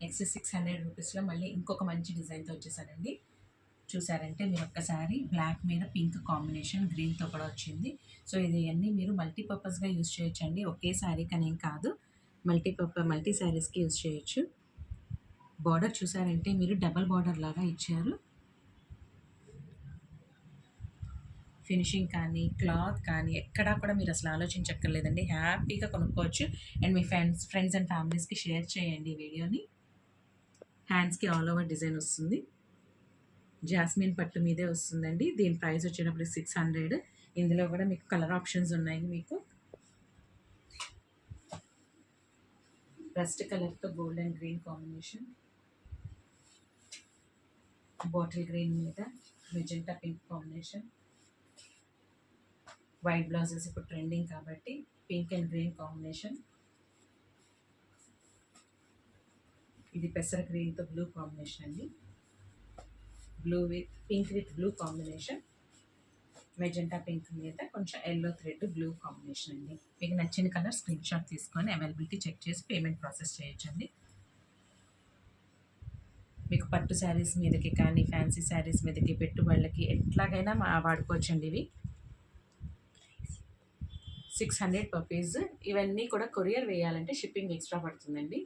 Next 600 రూపీస్లో మళ్ళీ ఇంకొక మంచి డిజైన్తో వచ్చేసానండి. చూసారంటే మీరు ఒక్కసారి బ్లాక్ మీద పింక్ కాంబినేషన్ గ్రీన్తో కూడా వచ్చింది. సో ఇది అన్నీ మీరు మల్టీపర్పస్గా యూజ్ చేయొచ్చండి. ఒకే శారీ కానీ ఏం కాదు, మల్టీ శారీస్కి యూజ్ చేయొచ్చు. బార్డర్ చూసారంటే మీరు డబల్ బార్డర్ లాగా ఇచ్చారు. ఫినిషింగ్ కానీ క్లాత్ కానీ ఎక్కడా కూడా మీరు అసలు ఆలోచించక్కర్లేదండి. హ్యాపీగా కొనుక్కోవచ్చు. అండ్ మీ ఫ్రెండ్స్ అండ్ ఫ్యామిలీస్కి షేర్ చేయండి ఈ వీడియోని. హ్యాండ్స్కి ఆల్ ఓవర్ డిజైన్ వస్తుంది. జాస్మిన్ పట్టు మీదే వస్తుందండి. దీని ప్రైస్ వచ్చేటప్పుడు 600. ఇందులో కూడా మీకు కలర్ ఆప్షన్స్ ఉన్నాయి. మీకు రస్ట్ కలర్తో gold and green combination, bottle green మీద magenta pink combination, white blouses ఇప్పుడు ట్రెండింగ్ కాబట్టి పింక్ అండ్ గ్రీన్ కాంబినేషన్. ఇది పెసర గ్రీన్తో బ్లూ కాంబినేషన్ అండి. Blue with pink with blue combination, magenta pink మీద కొంచెం ఎల్లో థ్రెడ్ బ్లూ కాంబినేషన్ అండి. మీకు నచ్చిన కలర్ స్క్రీన్ షాట్ తీసుకొని అవైలబిలిటీ చెక్ చేసి పేమెంట్ ప్రాసెస్ చేయొచ్చండి. మీకు పట్టు శారీస్ మీదకి కానీ ఫ్యాన్సీ శారీస్ మీదకి పెట్టుబడులకి ఎట్లాగైనా వాడుకోవచ్చండి. ఇవి 600 per piece. ఇవన్నీ కూడా కొరియర్ వేయాలంటే షిప్పింగ్ ఎక్స్ట్రా పడుతుందండి.